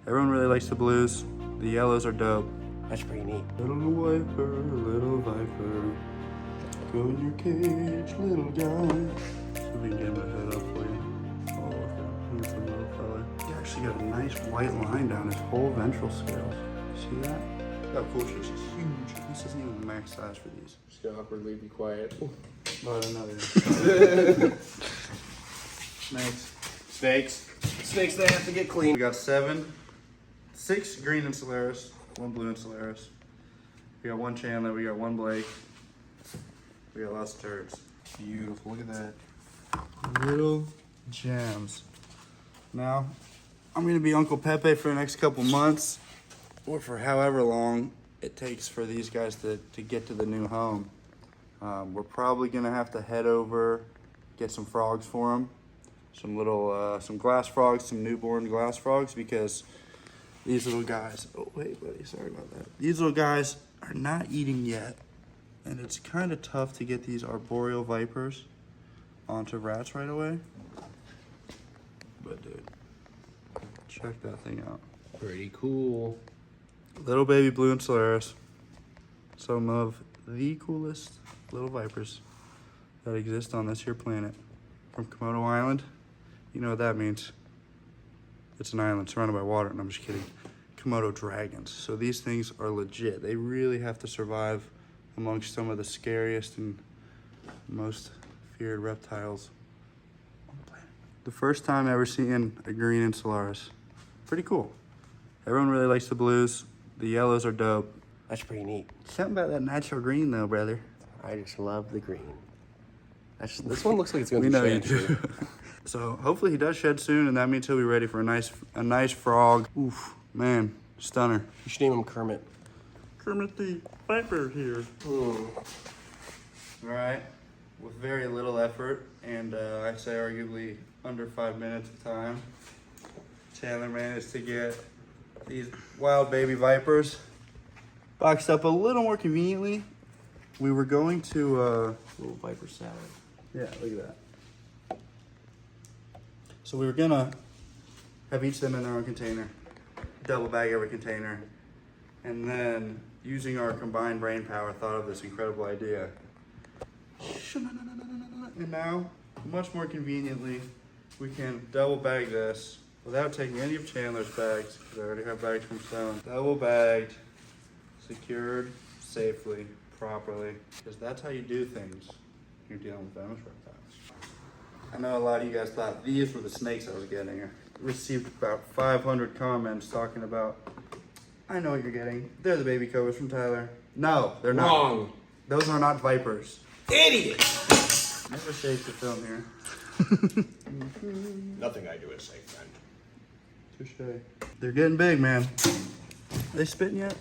Everyone really likes the blues. The yellows are dope. That's pretty neat. Little viper, go in your cage, little guy. So we can get him to head up for you. Oh, okay. Handsome little fella. He actually got a nice white line down his whole ventral scales. See that? Look how cool she is. She's huge. This isn't even the max size for these. Just gonna awkwardly be quiet. But another. Snakes. Snakes they have to get clean. We got 6 green Insularis, 1 blue Insularis. We got 1 Chandler, we got 1 Blake. We got lots of turds. Beautiful, look at that. Little gems. Now, I'm gonna be Uncle Pepe for the next couple months, or for however long it takes for these guys to get to the new home. We're probably gonna have to head over, get some frogs for them. Some glass frogs, some newborn glass frogs, because these little guys, oh wait buddy, sorry about that. These little guys are not eating yet. And it's kind of tough to get these arboreal vipers onto rats right away. But dude, check that thing out. Pretty cool. Little baby blue Insularis. Some of the coolest little vipers that exist on this here planet. From Komodo Island. You know what that means. It's an island surrounded by water, and I'm just kidding. Komodo dragons. So these things are legit. They really have to survive amongst some of the scariest and most feared reptiles on the planet. The first time ever seeing a green Insularis. Pretty cool. Everyone really likes the blues. The yellows are dope. That's pretty neat. Something about that natural green though, brother. I just love the green. This one looks like it's gonna We be know you shed do. So hopefully he does shed soon, and that means he'll be ready for a nice frog. Oof, man, stunner. You should name him Kermit. Kermit the Viper here. All right, with very little effort, and I'd say arguably under 5 minutes of time, Chandler managed to get these wild baby vipers boxed up a little more conveniently. We were going to Little viper salad. yeah, look at that. So we were gonna have each of them in their own container, double bag every container, and then using our combined brain power, thought of this incredible idea. And now, much more conveniently, we can double bag this without taking any of Chandler's bags, because I already have bags from Stone. Double bagged, secured safely, properly, because that's how you do things when you're dealing with venomous reptiles. I know a lot of you guys thought these were the snakes I was getting. I received about 500 comments talking about, I know what you're getting. They're the baby cobras from Tyler. No, they're not. Wrong. Those are not vipers. Idiot! Never shake the film here. Nothing I do is safe, friend. Touche. They're getting big, man. They spitting yet?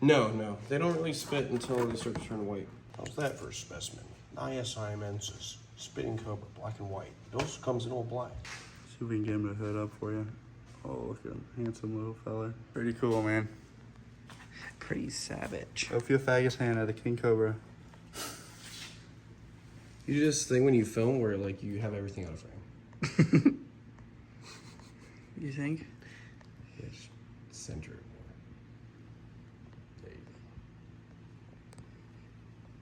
No. They don't really spit until they start to turn white. How's that for a specimen? Naya siamensis. Spitting cobra, black and white. Those comes in all black. See if we can get him to hood up for you. Oh, look at him. Handsome little fella. Pretty cool, man. Pretty savage. Ophiophagus hannah, the king cobra. You do this thing when you film where like you have everything out of frame. You think? Yes. Center it more. There you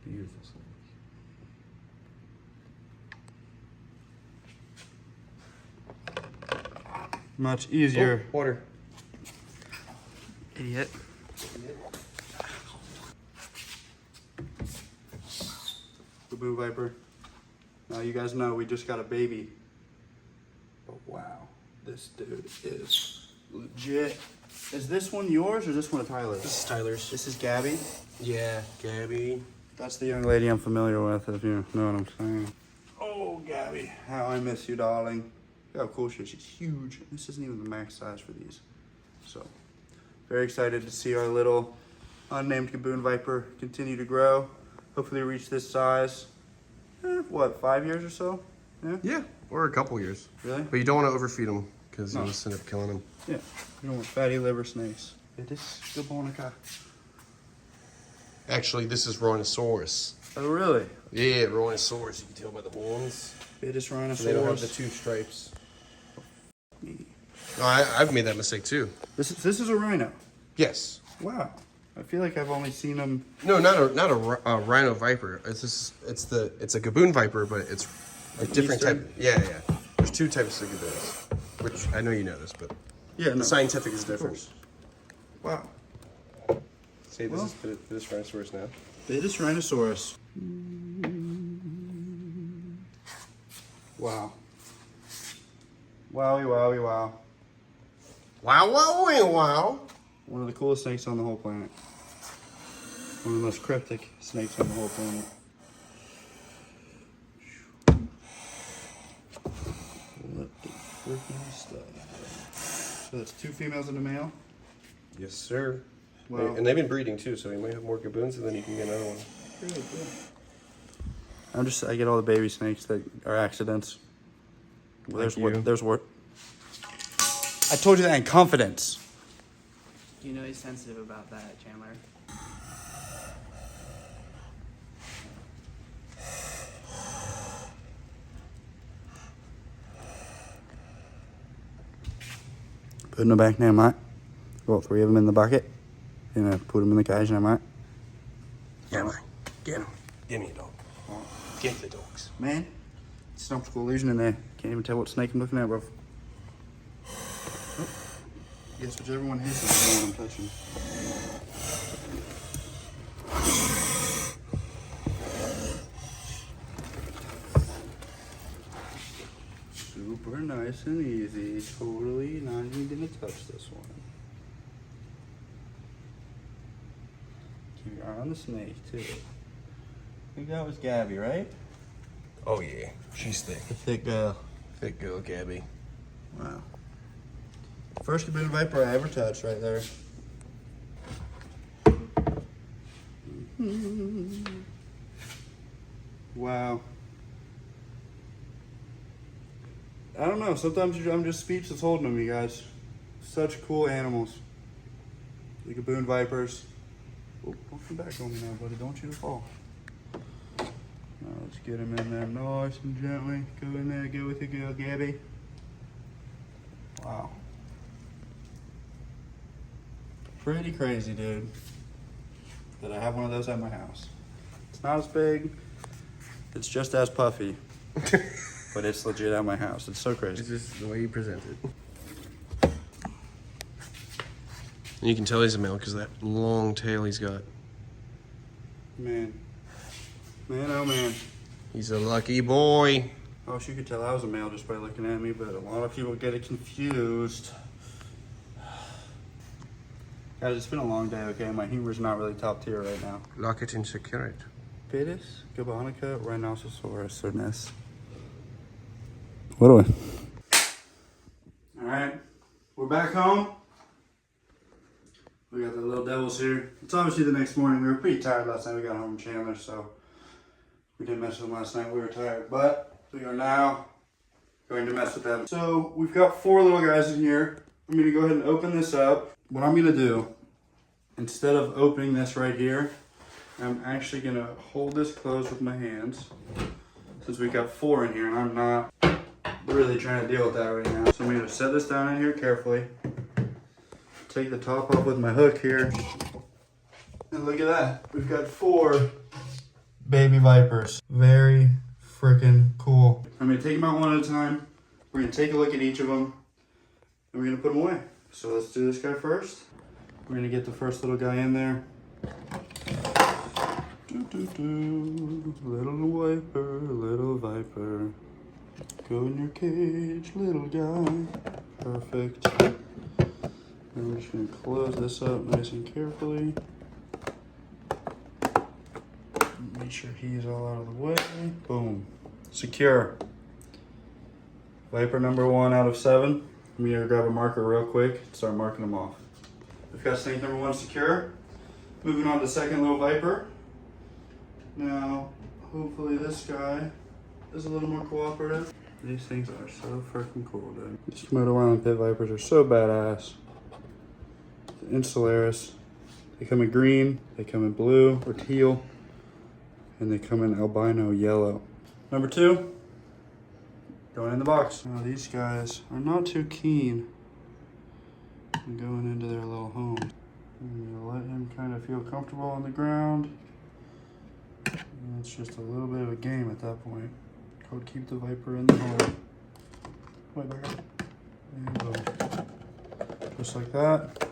go. Beautiful snake. Much easier. Oh, water. Idiot. Gaboon viper. Now you guys know we just got a baby. But wow, this dude is legit. Is this one yours or is this one of Tyler's? This is Tyler's. This is Gabby. Yeah, Gabby. That's the young lady I'm familiar with, if you know what I'm saying. Oh, Gabby, how I miss you, darling. Look how cool she is. She's huge. This isn't even the max size for these. So, very excited to see our little unnamed Gaboon viper continue to grow. Hopefully reach this size. What, 5 years or so? Yeah, or a couple years. Really? But you don't want to overfeed them because No. you'll just end up killing them. Yeah. You don't want fatty liver snakes. It is Gabonica. Actually, this is Rhinosaurus. Oh, really? Yeah, Rhinosaurus. You can tell by the horns. It is So Rhinosaurus. they don't have the two stripes. Me. Oh, I've made that mistake too. This is a rhino. Yes. Wow. I feel like I've only seen them. No, not a rhino viper. It's a gaboon viper, but it's a different Eastern? type. Yeah. There's two types of gaboons, which I know you know this, but Yeah, the scientific is different. Wow. See, this is this Rhinoceros now. Biggest rhinoceros. Wow. Wowie, wowie, wow. Wow. One of the coolest snakes on the whole planet. One of the most cryptic snakes on the whole planet. What the freaking stuff. So that's 2 females and a male? Yes, sir. Wow. And they've been breeding too, so you might have more gaboons, and then you can get another one. Really good. I get all the baby snakes that are accidents. Well, there's what. I told you that in confidence. You know he's sensitive about that, Chandler. Put in the back now, mate. Got 3 of them in the bucket. Put them in the cage now, mate. Yeah, mate. Get him. Give me a dog. Get the dogs. Man, it's an optical illusion in there. Can't even tell what snake I'm looking at, bro. Oh. Guess whichever one hits is the one I'm touching. Super nice and easy. Totally not even gonna touch this one. Keep your eye on the snake, too. I think that was Gabby, right? Oh yeah, she's thick. The thick girl. Thick girl, Gabby. Wow. First gaboon viper I ever touched right there. Wow. I don't know, sometimes I'm just speechless holding them, you guys. Such cool animals. The gaboon vipers. Oh, don't come back on me now, buddy. Don't you fall. Now let's get him in there nice and gently. Go in there, go with your girl, Gabby. Wow. Pretty crazy, dude, that I have one of those at my house. It's not as big. It's just as puffy. But it's legit at my house. It's so crazy. It's just the way you present it. And you can tell he's a male because that long tail he's got. Man. Man, oh man. He's a lucky boy. I wish you could tell I was a male just by looking at me, but a lot of people get it confused. Guys, it's been a long day, okay? My humor's not really top tier right now. Lock it and secure it. Pedis, Gabonica, Rhinoceros, or Ness. What do we? Alright, we're back home. We got the little devils here. It's obviously the next morning. We were pretty tired last night. We got home from Chandler, so we didn't mess with them last night. We were tired, but we are now going to mess with them. So we've got 4 little guys in here. I'm gonna go ahead and open this up. What I'm gonna do, instead of opening this right here, I'm actually gonna hold this closed with my hands, since we've got 4 in here, and I'm not really trying to deal with that right now. So I'm gonna set this down in here carefully. Take the top off with my hook here. And look at that. We've got 4 baby vipers. Very freaking cool. I'm gonna take them out one at a time. We're gonna take a look at each of them. And we're gonna put them away. So let's do this guy first. We're gonna get the first little guy in there. Little viper, little viper. Go in your cage, little guy. Perfect. And we're just gonna close this up nice and carefully. Make sure he's all out of the way. Boom. Secure. Viper number 1 out of 7. I'm gonna grab a marker real quick and start marking them off. We've got snake number 1 secure. Moving on to second little viper. Now, hopefully this guy is a little more cooperative. These things are so freaking cool, dude. These Komodo Island pit vipers are so badass. The Insularis. They come in green, they come in blue or teal, and they come in albino yellow. Number 2, going in the box. Now these guys are not too keen and going into their little home. I'm gonna let him kind of feel comfortable on the ground. And it's just a little bit of a game at that point. Code keep the viper in the hole. Wait, back up. And boom. Just like that.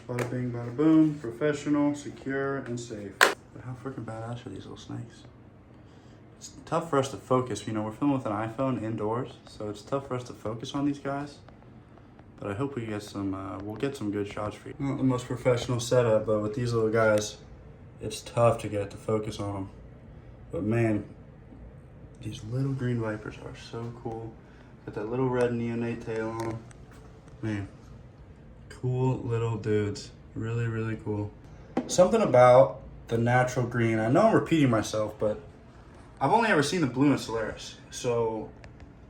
Bada bing, bada boom. Professional, secure, and safe. But how freaking badass are these little snakes? It's tough for us to focus. You know, we're filming with an iPhone indoors, so it's tough for us to focus on these guys. But I hope we get some, we'll get some good shots for you. Not the most professional setup, but with these little guys, it's tough to get the focus on them. But man, these little green vipers are so cool. Got that little red neonate tail on them. Man, cool little dudes. Really, really cool. Something about the natural green, I know I'm repeating myself, but I've only ever seen the blue and Solaris. So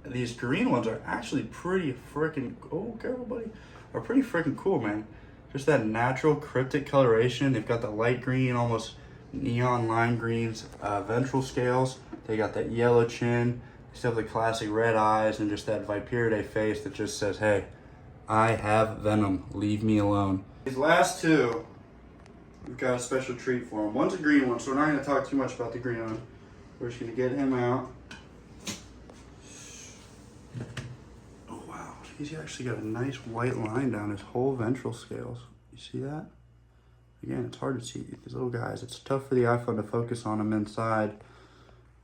these green ones are actually pretty freaking, oh, careful buddy, are pretty freaking cool, man. Just that natural cryptic coloration. They've got the light green, almost neon lime greens, ventral scales. They got that yellow chin. They still have the classic red eyes and just that Viperidae face that just says, hey, I have venom, leave me alone. These last two, we've got a special treat for them. One's a green one, so we're not gonna talk too much about the green one. We're just gonna get him out. Oh wow, he's actually got a nice white line down his whole ventral scales. You see that? Again, it's hard to see these little guys. It's tough for the iPhone to focus on them inside.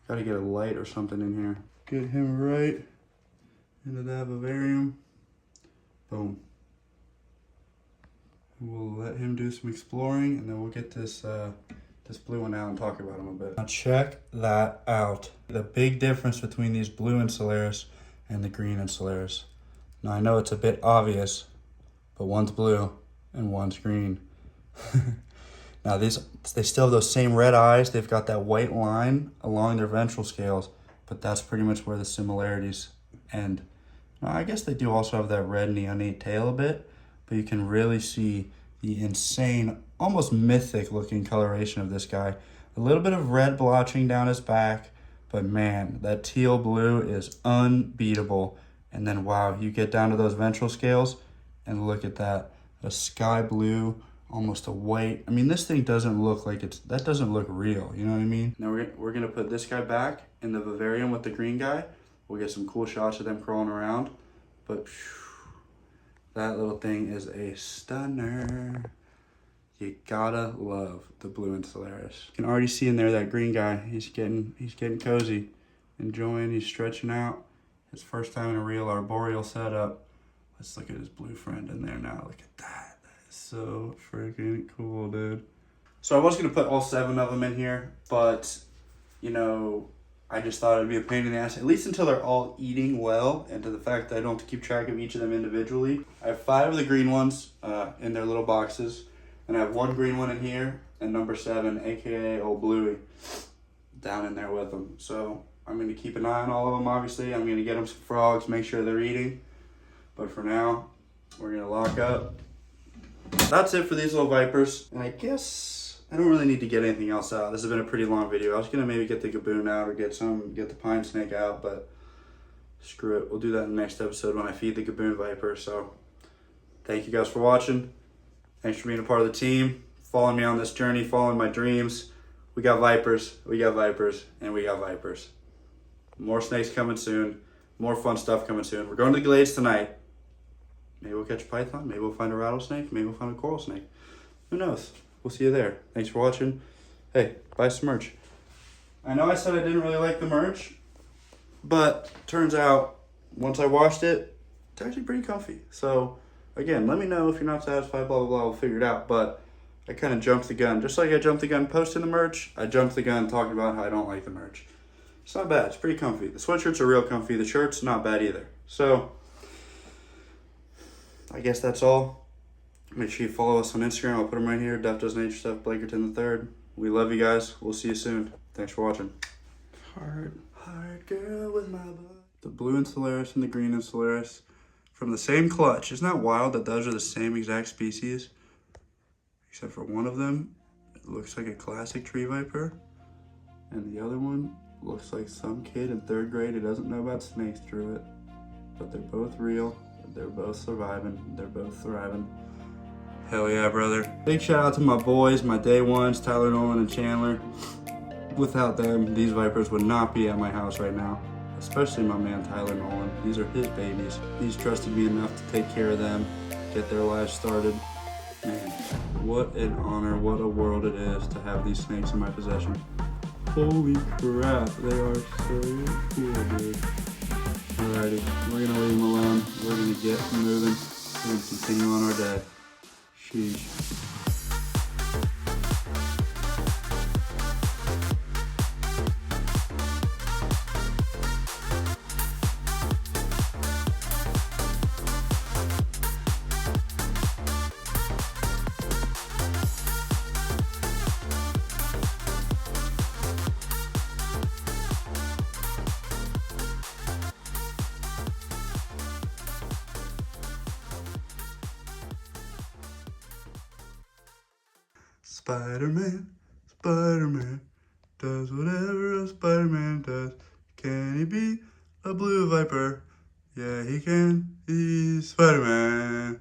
Gotta get a light or something in here. Get him right into that vivarium. Boom. We'll let him do some exploring, and then we'll get this this blue one out and talk about him a bit. Now check that out. The big difference between these blue and Solaris and the green and Solaris. Now I know it's a bit obvious, but one's blue and one's green. Now they still have those same red eyes. They've got that white line along their ventral scales, but that's pretty much where the similarities end. Now I guess they do also have that red neonate tail a bit, but you can really see the insane, almost mythic looking coloration of this guy. A little bit of red blotching down his back, but man, that teal blue is unbeatable. And then wow, you get down to those ventral scales and look at that, a sky blue, almost a white. I mean, this thing doesn't look like that doesn't look real, you know what I mean? Now we're gonna put this guy back in the vivarium with the green guy. We'll get some cool shots of them crawling around, but that little thing is a stunner. You gotta love the blue and Solaris. You can already see in there that green guy. He's getting cozy, enjoying. He's stretching out. His first time in a real arboreal setup. Let's look at his blue friend in there now. Look at that. That is so freaking cool, dude. So I was gonna put all 7 of them in here, but you know, I just thought it'd be a pain in the ass, at least until they're all eating well, and to the fact that I don't have to keep track of each of them individually. I have 5 of the green ones in their little boxes, and I have 1 green one in here, and number 7, aka Old Bluey, down in there with them. So I'm going to keep an eye on all of them, obviously. I'm going to get them some frogs, make sure they're eating. But for now, we're going to lock up. That's it for these little vipers. And I guess I don't really need to get anything else out. This has been a pretty long video. I was gonna maybe get the gaboon out or get the pine snake out, but screw it. We'll do that in the next episode when I feed the gaboon viper. So thank you guys for watching. Thanks for being a part of the team, following me on this journey, following my dreams. We got vipers, and we got vipers. More snakes coming soon. More fun stuff coming soon. We're going to the glades tonight. Maybe we'll catch a python. Maybe we'll find a rattlesnake. Maybe we'll find a coral snake. Who knows? We'll see you there. Thanks for watching. Hey, buy some merch. I know I said I didn't really like the merch, but turns out once I washed it, it's actually pretty comfy. So again, let me know if you're not satisfied, blah, blah, blah, we'll figure it out. But I kind of jumped the gun. Just like I jumped the gun posting the merch, I jumped the gun talking about how I don't like the merch. It's not bad. It's pretty comfy. The sweatshirts are real comfy. The shirt's not bad either. So I guess that's all. Make sure you follow us on Instagram. I'll put them right here. duffdoesnaturestuff, Blakerton III. We love you guys. We'll see you soon. Thanks for watching. Heart girl with my butt. The blue and Solaris and the green and Solaris from the same clutch. Isn't that wild that those are the same exact species? Except for one of them, it looks like a classic tree viper. And the other one looks like some kid in 3rd grade who doesn't know about snakes drew it. But they're both real. They're both surviving. They're both thriving. Hell yeah, brother. Big shout out to my boys, my day ones, Tyler, Nolan, and Chandler. Without them, these vipers would not be at my house right now. Especially my man, Tyler Nolan. These are his babies. He's trusted me enough to take care of them, get their lives started. Man, what an honor, what a world it is to have these snakes in my possession. Holy crap, they are so cool, dude. Alrighty, we're gonna leave them alone. We're gonna get moving. We're gonna continue on our day. Sheesh. Spider-Man, Spider-Man, does whatever a Spider-Man does. Can he be a blue viper? Yeah, he can. He's Spider-Man.